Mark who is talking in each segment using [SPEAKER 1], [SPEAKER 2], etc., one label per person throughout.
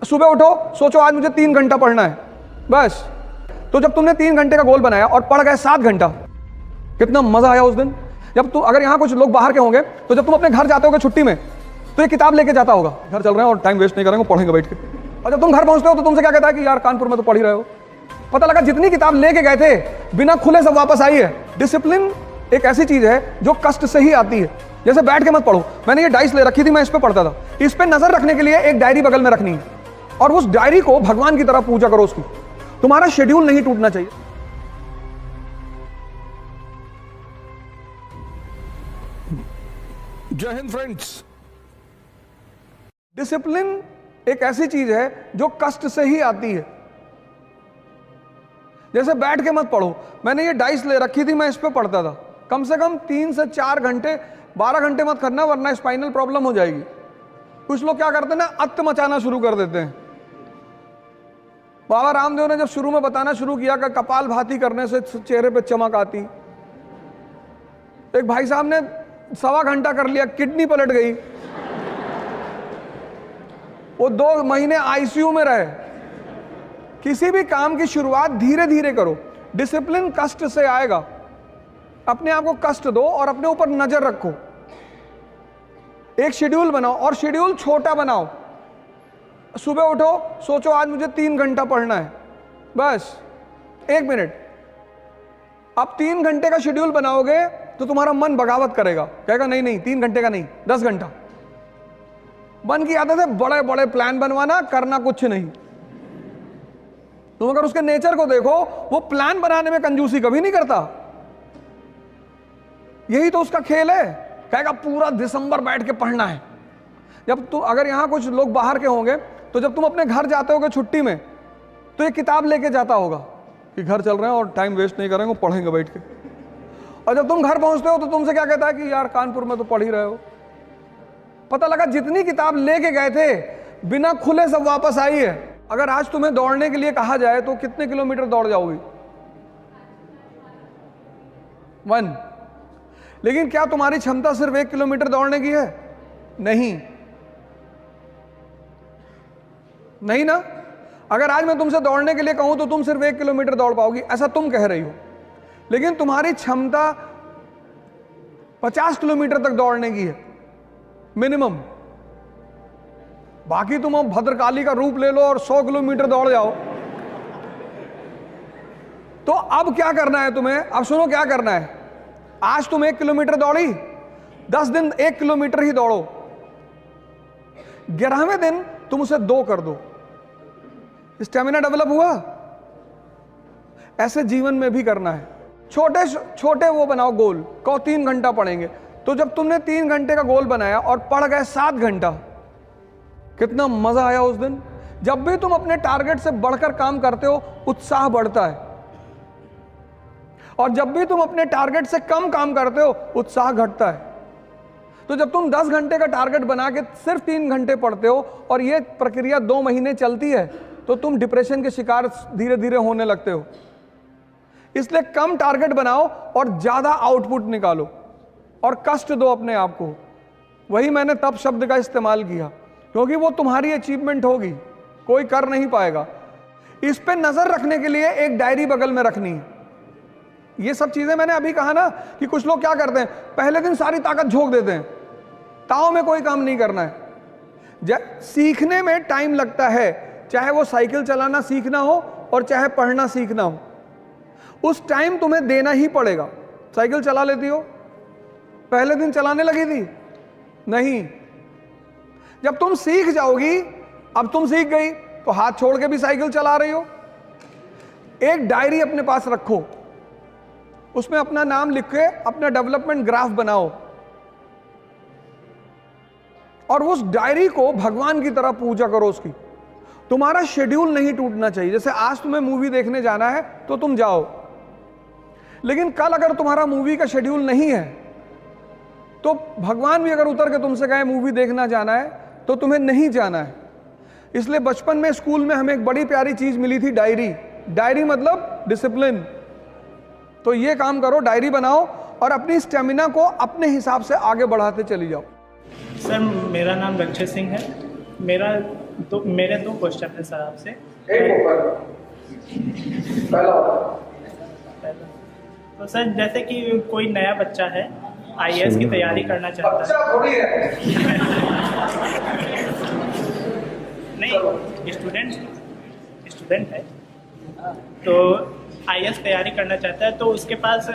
[SPEAKER 1] सुबह उठो, सोचो आज मुझे 3 घंटा पढ़ना है बस। तो जब तुमने 3 घंटे का गोल बनाया और पढ़ गए 7 घंटा, कितना मजा आया उस दिन। जब तुम, अगर यहाँ कुछ लोग बाहर के होंगे तो जब तुम अपने घर जाते होगे छुट्टी में तो ये किताब लेके जाता होगा, घर चल रहे हैं और टाइम वेस्ट नहीं करेंगे, पढ़ेंगे बैठ के। और जब तुम घर पहुंचते हो तो तुमसे क्या कहता है कि यार कानपुर में तो पढ़ ही रहे हो। पता लगा जितनी किताब लेके गए थे बिना खुले सब वापस आई है। डिसिप्लिन एक ऐसी चीज है जो कष्ट से ही आती है। जैसे बैठ के मत पढ़ो, मैंने ये डाइस ले रखी थी, मैं इस पे पढ़ता था। इस पे नजर रखने के लिए एक डायरी बगल में रखनी है और उस डायरी को भगवान की तरह पूजा करो उसकी। तुम्हारा शेड्यूल नहीं टूटना चाहिए।
[SPEAKER 2] जय हिंद फ्रेंड्स।
[SPEAKER 1] डिसिप्लिन एक ऐसी चीज है जो कष्ट से ही आती है। जैसे बैठ के मत पढ़ो, मैंने ये डाइस ले रखी थी, मैं इस पे पढ़ता था। कम से कम 3 से 4 घंटे, 12 घंटे मत करना वरना स्पाइनल प्रॉब्लम हो जाएगी। कुछ लोग क्या करते हैं ना, अत्त मचाना शुरू कर देते हैं। बाबा रामदेव ने जब शुरू में बताना शुरू किया कि कपाल भाती करने से चेहरे पे चमक आती, एक भाई साहब ने 1.25 घंटा कर लिया, किडनी पलट गई, वो 2 महीने आईसीयू में रहे। किसी भी काम की शुरुआत धीरे धीरे करो। डिसिप्लिन कष्ट से आएगा। अपने आप को कष्ट दो और अपने ऊपर नजर रखो। एक शेड्यूल बनाओ और शेड्यूल छोटा बनाओ। सुबह उठो, सोचो आज मुझे 3 घंटा पढ़ना है बस, 1 मिनट। अब 3 घंटे का शेड्यूल बनाओगे तो तुम्हारा मन बगावत करेगा, कहेगा नहीं नहीं 3 घंटे का नहीं, 10 घंटा। मन की आदत है बड़े बड़े प्लान बनवाना, करना कुछ नहीं। तुम अगर उसके नेचर को देखो, वो प्लान बनाने में कंजूसी कभी नहीं करता। यही तो उसका खेल है, कहेगा पूरा दिसंबर बैठ के पढ़ना है। जब तुम, अगर यहां कुछ लोग बाहर के होंगे तो जब तुम अपने घर जाते होगे छुट्टी में तो ये किताब लेके जाता होगा कि घर चल रहे हैं और टाइम वेस्ट नहीं करेंगे, पढ़ेंगे बैठ के। और जब तुम घर पहुंचते हो तो तुमसे क्या कहता है कि यार कानपुर में तो पढ़ ही रहे हो। पता लगा जितनी किताब लेके गए थे बिना खुले सब वापस आई है। अगर आज तुम्हें दौड़ने के लिए कहा जाए तो कितने किलोमीटर दौड़ जाओगी? 1। लेकिन क्या तुम्हारी क्षमता सिर्फ 1 किलोमीटर दौड़ने की है? नहीं, नहीं ना। अगर आज मैं तुमसे दौड़ने के लिए कहूं तो तुम सिर्फ 1 किलोमीटर दौड़ पाओगी, ऐसा तुम कह रही हो। लेकिन तुम्हारी क्षमता 50 किलोमीटर तक दौड़ने की है मिनिमम। बाकी तुम अब भद्रकाली का रूप ले लो और 100 किलोमीटर दौड़ जाओ। तो अब क्या करना है तुम्हें? अब सुनो क्या करना है। आज तुम 1 किलोमीटर दौड़ी, 10 दिन 1 किलोमीटर ही दौड़ो। 11वें दिन तुम उसे 2 कर दो। स्टेमिना डेवलप हुआ। ऐसे जीवन में भी करना है। छोटे छोटे वो बनाओ गोल। कहो 3 घंटा पढ़ेंगे, तो जब तुमने 3 घंटे का गोल बनाया और पढ़ गए 7 घंटा, कितना मजा आया उस दिन। जब भी तुम अपने टारगेट से बढ़कर काम करते हो, उत्साह बढ़ता है। और जब भी तुम अपने टारगेट से कम काम करते हो, उत्साह घटता है। तो जब तुम 10 घंटे का टारगेट बना के सिर्फ 3 घंटे पढ़ते हो और ये प्रक्रिया 2 महीने चलती है, तो तुम डिप्रेशन के शिकार धीरे धीरे होने लगते हो। इसलिए कम टारगेट बनाओ और ज्यादा आउटपुट निकालो और कष्ट दो अपने आप को। वही मैंने तप शब्द का इस्तेमाल किया, क्योंकि वो तुम्हारी अचीवमेंट होगी, कोई कर नहीं पाएगा। इस पे नजर रखने के लिए एक डायरी बगल में रखनी है। ये सब चीजें मैंने अभी कहा ना कि कुछ लोग क्या करते हैं, पहले दिन सारी ताकत झोंक देते हैं, ताव में कोई काम नहीं करना है। सीखने में टाइम लगता है, चाहे वो साइकिल चलाना सीखना हो और चाहे पढ़ना सीखना हो। उस टाइम तुम्हें देना ही पड़ेगा। साइकिल चला लेती हो? पहले दिन चलाने लगी थी? नहीं। जब तुम सीख जाओगी, अब तुम सीख गई तो हाथ छोड़ के भी साइकिल चला रही हो। एक डायरी अपने पास रखो, उसमें अपना नाम लिख के अपना डेवलपमेंट ग्राफ बनाओ और उस डायरी को भगवान की तरह पूजा करो उसकी। तुम्हारा शेड्यूल नहीं टूटना चाहिए। जैसे आज तुम्हें मूवी देखने जाना है तो तुम जाओ, लेकिन कल अगर तुम्हारा मूवी का शेड्यूल नहीं है तो भगवान भी अगर उतर के तुमसे कहे मूवी देखना जाना है तो तुम्हें नहीं जाना है। इसलिए बचपन में स्कूल में हमें एक बड़ी प्यारी चीज मिली थी, डायरी। डायरी मतलब डिसिप्लिन। तो ये काम करो, डायरी बनाओ और अपनी स्टेमिना को अपने हिसाब से आगे बढ़ाते चली जाओ।
[SPEAKER 3] सर, मेरा नाम रक्षित सिंह है। मेरा
[SPEAKER 2] तो मेरे 2 क्वेश्चन है सर आपसे।
[SPEAKER 1] पहला
[SPEAKER 2] तो सर जैसे कि कोई नया बच्चा है, आईएएस की तैयारी करना चाहता है।
[SPEAKER 1] थोड़ी है।
[SPEAKER 2] नहीं, स्टूडेंट है, तो आईएएस तैयारी करना चाहता है, तो उसके पास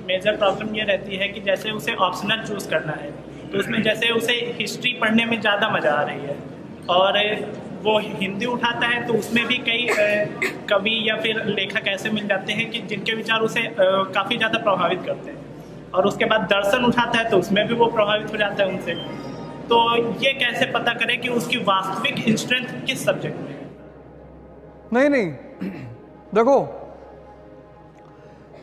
[SPEAKER 2] मेजर प्रॉब्लम ये रहती है कि जैसे उसे ऑप्शनल चूज करना है, तो उसमें जैसे उसे हिस्ट्री पढ़ने में ज़्यादा मज़ा आ रही है, और वो हिंदी उठाता है तो उसमें भी कई कवि या फिर लेखक ऐसे मिल जाते हैं कि जिनके विचार उसे काफ़ी ज़्यादा प्रभावित करते हैं, और उसके बाद दर्शन उठाता है तो उसमें भी वो प्रभावित हो जाता है उनसे। तो ये कैसे पता करें कि उसकी वास्तविक स्ट्रेंथ किस सब्जेक्ट में है?
[SPEAKER 1] नहीं, देखो,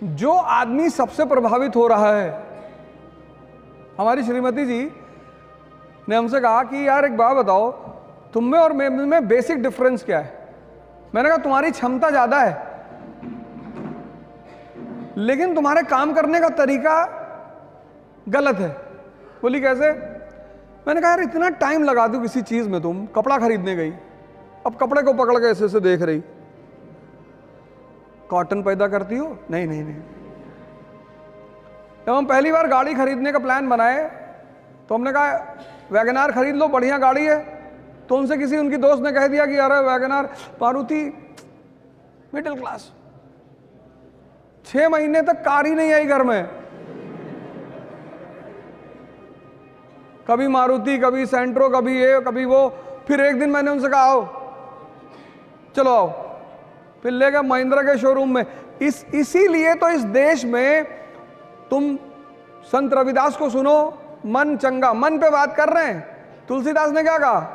[SPEAKER 1] जो आदमी सबसे प्रभावित हो रहा है, हमारी श्रीमती जी ने हमसे कहा कि यार एक बात बताओ, तुम में और में बेसिक डिफरेंस क्या है? मैंने कहा तुम्हारी क्षमता ज्यादा है, लेकिन तुम्हारे काम करने का तरीका गलत है। बोली कैसे? मैंने कहा यार इतना टाइम लगा दो किसी चीज में, तुम कपड़ा खरीदने गई, अब कपड़े को पकड़ के ऐसे देख रही, कॉटन पैदा करती हो? नहीं। जब हम पहली बार गाड़ी खरीदने का प्लान बनाए तो हमने कहा वैगनार खरीद लो, बढ़िया गाड़ी है। तो उनसे किसी उनकी दोस्त ने कह दिया कि यार वैगनार, मारुति मिडिल क्लास। 6 महीने तक कार ही नहीं आई घर में, कभी मारुति, कभी सेंट्रो, कभी ये, कभी वो। फिर एक दिन मैंने उनसे कहा आओ, चलो आओ, फिर ले गए महिंद्रा के शोरूम में। इसीलिए तो इस देश में तुम संत रविदास को सुनो, मन चंगा, मन पे बात कर रहे हैं। तुलसीदास ने क्या कहा?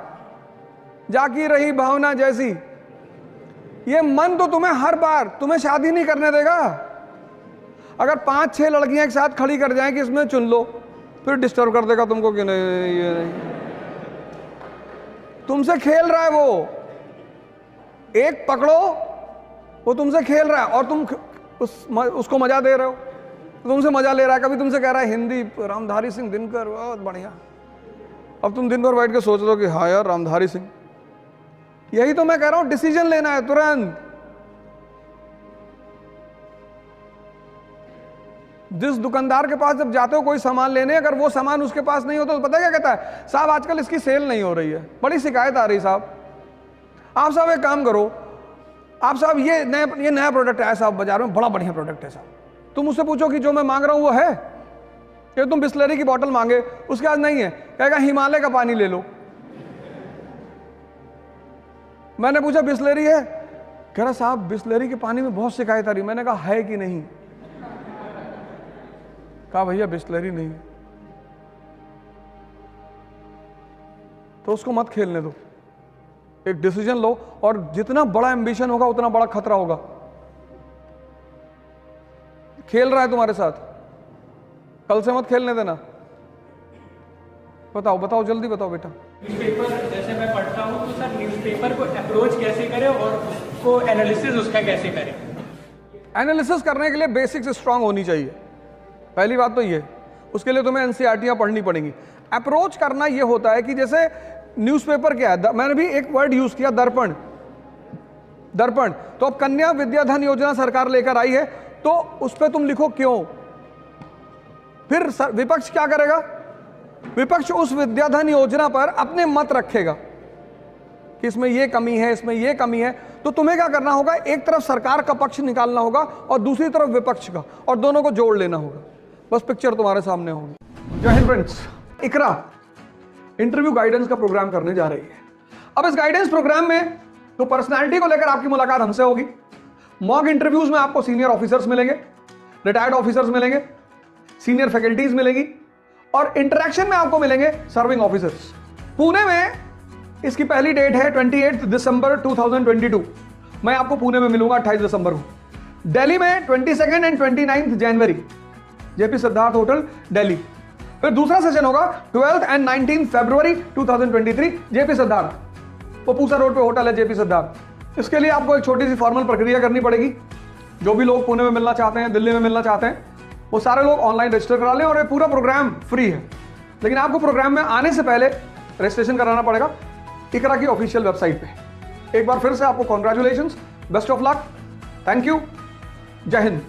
[SPEAKER 1] जाकी रही भावना जैसी। ये मन तो तुम्हें हर बार तुम्हें शादी नहीं करने देगा। अगर 5-6 लड़कियां एक साथ खड़ी कर जाएं कि इसमें चुन लो, फिर डिस्टर्ब कर देगा तुमको कि नहीं ये नहीं। तुमसे खेल रहा है वो, एक पकड़ो, वो तुमसे खेल रहा है और तुम उसको मजा दे रहे हो, तुमसे मजा ले रहा है। कभी तुमसे कह रहा है हिंदी, रामधारी सिंह दिनकर, बहुत बढ़िया। अब तुम दिन भर बैठ के सोच रहे हो कि हाँ यार रामधारी सिंह। यही तो मैं कह रहा हूं, डिसीजन लेना है तुरंत। जिस दुकानदार के पास जब जाते हो कोई सामान लेने, अगर वो सामान उसके पास नहीं होता तो पता क्या कहता है? साहब आजकल इसकी सेल नहीं हो रही है, बड़ी शिकायत आ रही साहब। आप साहब एक काम करो, आप साहब ये नया प्रोडक्ट है साहब बाजार में, बड़ा बढ़िया प्रोडक्ट है साहब। तुम उससे पूछो कि जो मैं मांग रहा हूं वो है? ये तुम बिस्लरी की बोतल मांगे, उसके पास नहीं है, कहेगा हिमालय का पानी ले लो। मैंने पूछा बिस्लरी है? कह रहा साहब बिस्लरी के पानी में बहुत शिकायत आ रही। मैंने कहा है कि नहीं? कहा भैया बिस्लरी नहीं। तो उसको मत खेलने दो, एक डिसीजन लो, और जितना बड़ा एम्बिशन होगा उतना बड़ा खतरा होगा। खेल रहा है तुम्हारे साथ, कल से मत खेलने देना। बताओ जल्दी बताओ बेटा।
[SPEAKER 3] न्यूज़पेपर जैसे मैं पढ़ता हूँ तो सर न्यूज़पेपर को अप्रोच कैसे करें और उसको एनालिसिस उसका कैसे करें?
[SPEAKER 1] एनालिसिस करने के लिए बेसिक्स स्ट्रांग होनी चाहिए, पहली बात तो ये। उसके लिए तुम्हें एनसीईआरटीयां पढ़नी पड़ेंगी। अप्रोच करना ये होता है कि जैसे न्यूज़पेपर क्या है, मैंने भी एक वर्ड यूज किया, दर्पण। तो अब कन्या विद्याधन योजना सरकार लेकर आई है, तो उस पर तुम लिखो क्यों। फिर विपक्ष क्या करेगा? विपक्ष उस विद्याधन योजना पर अपने मत रखेगा कि इसमें ये कमी है, इसमें ये कमी है। तो तुम्हें क्या करना होगा? एक तरफ सरकार का पक्ष निकालना होगा और दूसरी तरफ विपक्ष का, और दोनों को जोड़ लेना होगा। बस पिक्चर तुम्हारे सामने होगी। जय हिंद फ्रेंड्स, इकरा इंटरव्यू गाइडेंस का प्रोग्राम करने जा रही है। अब इस गाइडेंस प्रोग्राम में तो पर्सनालिटी को लेकर आपकी मुलाकात हमसे होगी। मॉक इंटरव्यूज में आपको सीनियर ऑफिसर्स मिलेंगे, रिटायर्ड ऑफिसर्स मिलेंगे, सीनियर फैकल्टीज मिलेगी, और इंटरेक्शन में आपको मिलेंगे सर्विंग ऑफिसर्स। पुणे में इसकी पहली डेट है 28 दिसंबर 2022। मैं आपको पुणे में मिलूंगा 28 दिसंबर को। दिल्ली में 22 and 29 January, JP Siddharth hotel Delhi. फिर दूसरा सेशन होगा 12 एंड 19 फरवरी 2023, जेपी सिद्धार्थ, वो पूसा रोड पे होटल है जेपी सिद्धार्थ। इसके लिए आपको एक छोटी सी फॉर्मल प्रक्रिया करनी पड़ेगी। जो भी लोग पुणे में मिलना चाहते हैं, दिल्ली में मिलना चाहते हैं, वो सारे लोग ऑनलाइन रजिस्टर करा लें, और ये पूरा प्रोग्राम फ्री है। लेकिन आपको प्रोग्राम में आने से पहले रजिस्ट्रेशन कराना पड़ेगा। इकरा की ऑफिशियल वेबसाइट पे। एक बार फिर से आपको congratulations, best of luck, thank you, जय हिंद।